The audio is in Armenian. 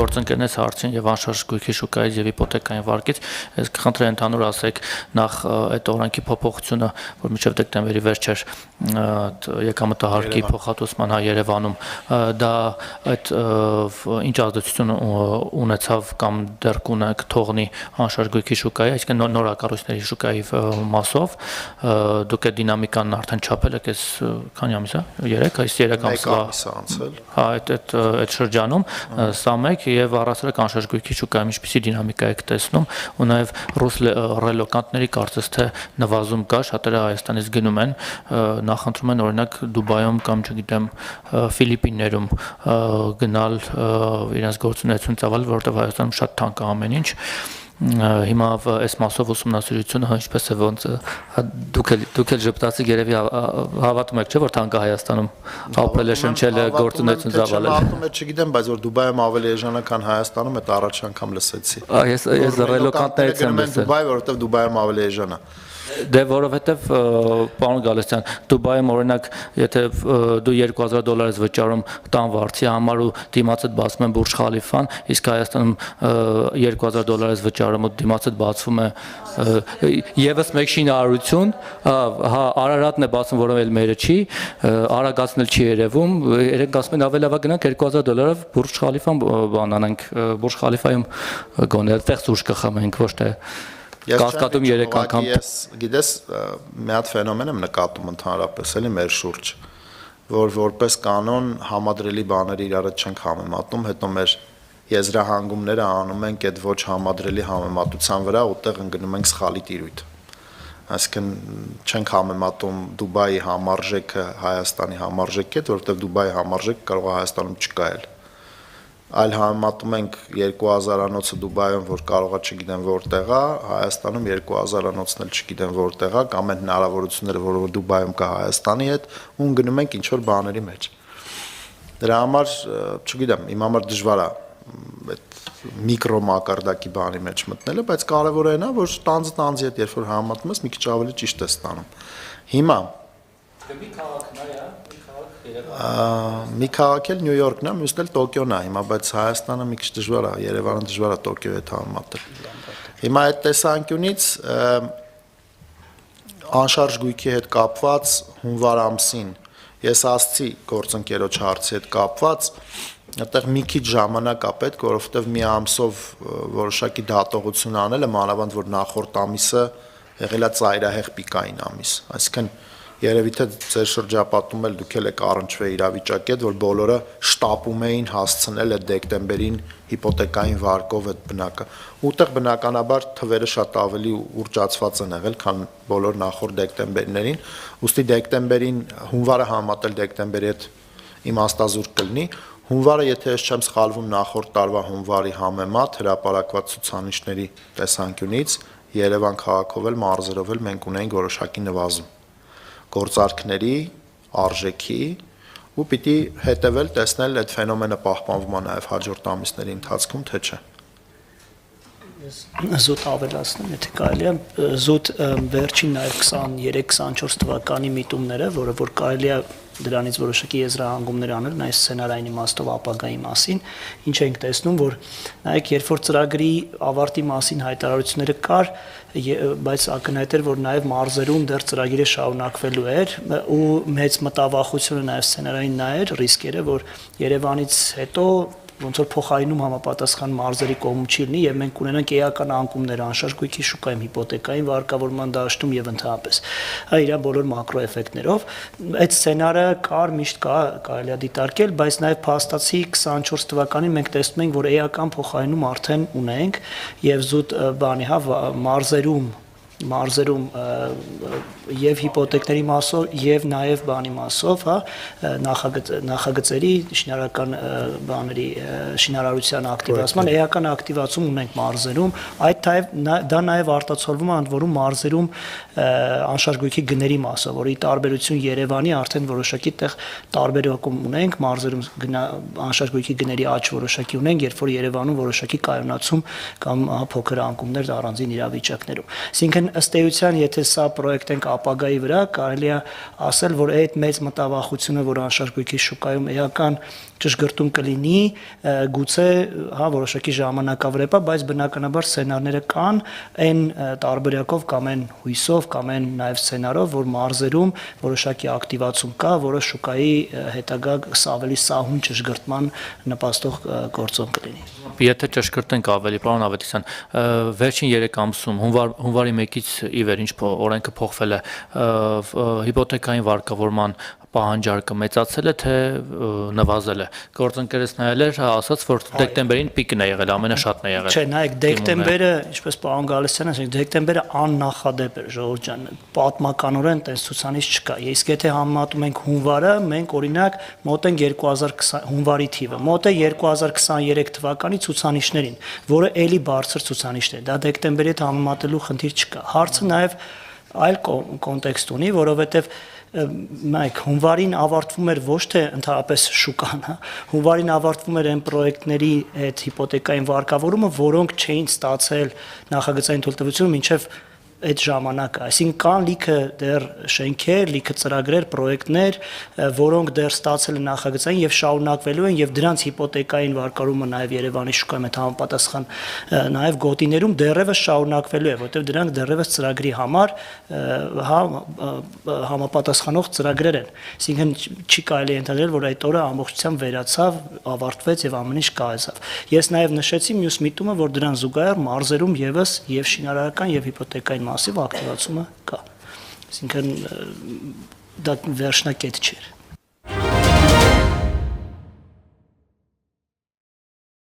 գործընկերներից հարցին եւ անշարժ գույքի շուկայից եւ հիպոթեկային վարկից, ես կխնդրեի ընդհանուր ասեք նախ այդ օրենքի փոփոխությունը, որ մինչեւ դեկտեմբերի վերջեր եկամտահարկի փոխհատուցման Երևանում, դա այդ ինչ ազդեցություն ունեցավ կամ դեռ կունենք թողնի անշարժ գույքի շուկայի, այսինքն նորակառույցների շուկայի մասով, դուք այդ դինամիկան արդեն չափել եք այս քանի ամիս է, 3 ամսվա հա այդ շրջանում, սա մեկ եւ առասարակ անշարժ գույքի շուկայում ինչպիսի դինամիկա եք տեսնում ու նաեւ ռուս ռելոկանտների կարծես թե նվազում կա, շատերը Հայաստանից գնում են, նախընտրում են օրինակ Դուբայում կամ չգիտեմ Ֆիլիպիններում գնալ իրենց գործունեություն ծավալ, որովհետեւ Հայաստանում շատ թանկ է ամեն ինչ հիմա այս մասով ուսումնասիրությունը ինչպես է ոնց դուք էլ ժպտացիք երևի հավատում եք չէ որ թանկը Հայաստանում ապրել է շնչել է գործունեություն ծավալել հավատում եք չգիտեմ բայց որ Դուբայում ավելի էժան է քան Հայաստանում այդ առաջ անգամ լսեցի ես ռելոկանտներից եմ լսել Դուբայ որովհետև Դուբայում ավելի էժան է Դե որովհետև պարոն Գալստյան Դուբայում օրինակ եթե դու $2000 ես վճարում տան վարձի համար ու դիմացդ բացում են Բուրջ Խալիֆան իսկ Հայաստանում $2000 ես վճարում ու դիմացդ բացվում է եւս մեկ շինարարություն հա Արարատն է բացում որով էլ մերը չի արագացնել չի երևում երեք ասում են ավելի լավ է գնանք $2000-ով Բուրջ Խալիֆան բան անենք Բուրջ Խալիֆայում գոնե այդտեղ սուրճ կխմենք ոչ թե Կասկադում 3 անգամ ես գիտես մի հատ ֆենոմեն եմ նկատում ընդհանրապես էլի մեր շուրջ որ որպես կանոն համադրելի բաները իրար հետ չենք համեմատում հետո մեր եզրահանգումները անում ենք այդ ոչ համադրելի համեմատության վրա ուտեղ ընկնում ենք սխալի տիրույթ այսինքն չենք համեմատում Դուբայի համարժեքը Հայաստանի համարժեքի հետ որովհետև Դուբայի համարժեքը կարող է Հայաստանում չկայել այլ համեմատում ենք 2000-անոցը Դուբայում, որ կարող է չգիտեմ որտեղ է, Հայաստանում 2000-անոցն էլ չգիտեմ որտեղ է, կամ այն հնարավորությունները, որ Դուբայում կա Հայաստանի հետ, ու գնում ենք ինչ-որ բաների մեջ։ Դրա համար, չգիտեմ, իմ համար դժվար է այդ միկրո մակարդակի բանի մեջ մտնելը, բայց կարևորը այն է, որ տանձի հետ երբ որ համեմատում ես, մի քիչ ավելի ճիշտ ես ստանում։ Հիմա մի քաղաքն է, մի քաղաք էլ Նյու Յորքն է, մյուսն էլ Տոկիոն է հիմա, բայց Հայաստանը մի քիչ դժվար է, Երևանը դժվար է Տոկիոյի հետ համեմատել։ Հիմա այդ տեսանկյունից անշարժ գույքի հետ կապված հունվար ամսին ես ասացի գործընկերոջ հարցի հետ կապված, այդտեղ մի քիչ ժամանակ է պետք, որովհետև մի ամսով որոշակի դատողություն անելը, մանավանդ որ նախորդ ամիսը եղել է ծայրահեղ պիկային ամիս, այսինքն Երևի թե ձեր շրջապատում էլ դուք եք առնչվել իրավիճակի հետ, որ բոլորը շտապում էին հասցնել այդ դեկտեմբերին հիպոթեկային վարկով այդ բնակը։ Ուտեղ բնականաբար թվերը շատ ավելի ուռճացված են եղել, քան բոլոր նախորդ դեկտեմբերներին, ուստի դեկտեմբերին հունվարը համատել դեկտեմբերի հետ իմաստազուրկ կլինի։ Հունվարը, եթե ես չեմ սխալվում, նախորդ տարվա հունվարի համեմատ հրապարակված ցուցանիշների տեսանկյունից Երևան քաղաքով էլ մարզերով էլ մենք ունենք որոշակի նվազում գործարքների, արժեքի ու պիտի հետևել, տեսնել այդ ֆենոմենը պահպանվում է նաև հաջորդ ամիսների ընթացքում, թե չէ։ Ես զուտ ավելացնում, եթե կարելի է, զուտ վերջին նաև 23-24 թվականի միտումները, որը որ կարելի է դրանից որոշակի եզրահանգումներ անել նաև սցենարային իմաստով ապագայի մասին, ինչ ենք տեսնում, որ նայեք, երբ որ ծրագրի ավարտի մասին հայտարարությունները կար, բայց ակնհայտ էր, որ նաև մարզերում դեռ ծրագիրը շարունակվելու էր ու մեծ մտավախությունը նաև սցենարային նա էր ռիսկերը, որ Երևանից հետո ոնց որ փոխարինում համապատասխան մարզերի կողմում չի լինի եւ մենք ունենանք էական անկումներ անշարժ գույքի շուկայում հիպոթեկային վարկավորման դաշտում եւ ընդհանրապես իր բոլոր մակրո էֆեկտներով այդ սցենարը կար միշտ կա կարելի է դիտարկել բայց նաեւ փաստացի 24 թվականին մենք տեսնում ենք որ էական փոխարինում արդեն ունենք եւ զուտ բանի հա մարզերում եւ հիպոթեկների մասով եւ նաեւ բանի մասով, հա, նախագծերի շինարարական բաների շինարարության ակտիվացման էական ակտիվացում ունենք մարզերում, այդ դա նաեւ արտացոլվում է ընդ որում մարզերում անշարժ գույքի գների մասով, որի տարբերություն Երևանի արդեն որոշակի տեղ տարբերակում ունենք, մարզերում անշարժ գույքի գների աճ որոշակի ունենք, երբ որ Երևանում որոշակի կայունացում կամ փոքր անկումներ առանձին իրավիճակներում։ Այսինքն ըստ էության, եթե սա պրոյեկտ ենք ապագայի վրա, կարելի է ասել, որ այդ մեծ մտավախությունը, որ անշարժ գույքի շուկայում էական ճշգրտում կլինի, գուցե հա որոշակի ժամանակավրեպ է, բայց բնականաբար սցենարները կան այն տարբերակով կամ այն հույսով կամ այն նաև սցենարով, որ մարզերում որոշակի ակտիվացում կա, որը շուկայի հետագա ավելի սահուն ճշգրտման նպաստող գործոն կլինի։ Եթե ճշգրտենք ավելի, պարոն Ավետիսյան, վերջին 3 ամսում հունվարի 1-ից ի վեր ինչ օրենքը փոխվել է, հիպոթեկային վարկավորման պահանջարկը մեծացել է թե նվազել է։ Գործընկերս նայել էր, ասաց, որ դեկտեմբերին պիկն է եղել, ամենաշատն է եղել։ Չէ, նայեք, դեկտեմբերը, ինչպես պարոն Գալստյանն ասաց, դեկտեմբերը աննախադեպ էր, ժողովուրդ ջան, պատմականորեն տես ցուցանիշ չկա։ Իսկ եթե համեմատում ենք հունվարը, մենք օրինակ մոտ ենք 2020 հունվարի թիվը, մոտ է 2023 թվականի ցուցանիշներին, որը էլի բարձր ցուցանիշներ է։ Դա դեկտեմբերի հետ համեմատելու խնդիր չկա։ Հարցը նաև այլ կոնտեքստ ունի, որովհետև նայեք, հունվարին ավարտվում էր ոչ թե ընդհանրապես շուկան, հա, հունվարին ավարտվում էր այն պրոյեկտների այդ հիպոթեկային վարկավորումը, որոնք չէին ստացել նախագծային թույլտվությունը մինչև այդ ժամանակը, այսինքն կան լիքը դեռ շենքեր, լիքը ծրագրեր, պրոյեկտներ, որոնք դեռ ստացել են նախագծային եւ շարունակվելու են եւ դրանց հիպոթեկային վարկարումը նաեւ Երևանի շուկայում հետ համապատասխան նաեւ գոտիներում դեռևս շարունակվելու է, որտեղ դրանք դեռևս ծրագրի համար համապատասխանող ծրագրեր են։ Այսինքն չի կարելի ենթադրել, որ այդ օրը ամբողջությամբ վերացավ, ավարտվեց եւ ամեն ինչ կայացավ։ Ես նաեւ նշեցի մյուս միտումը, որ դրան զուգահեռ մարզերում եւս եւ շինարարական եւ հիպոթեկային մասիվ ակտիվացումը կա։ Այսինքն դա վերջնակետ չէր։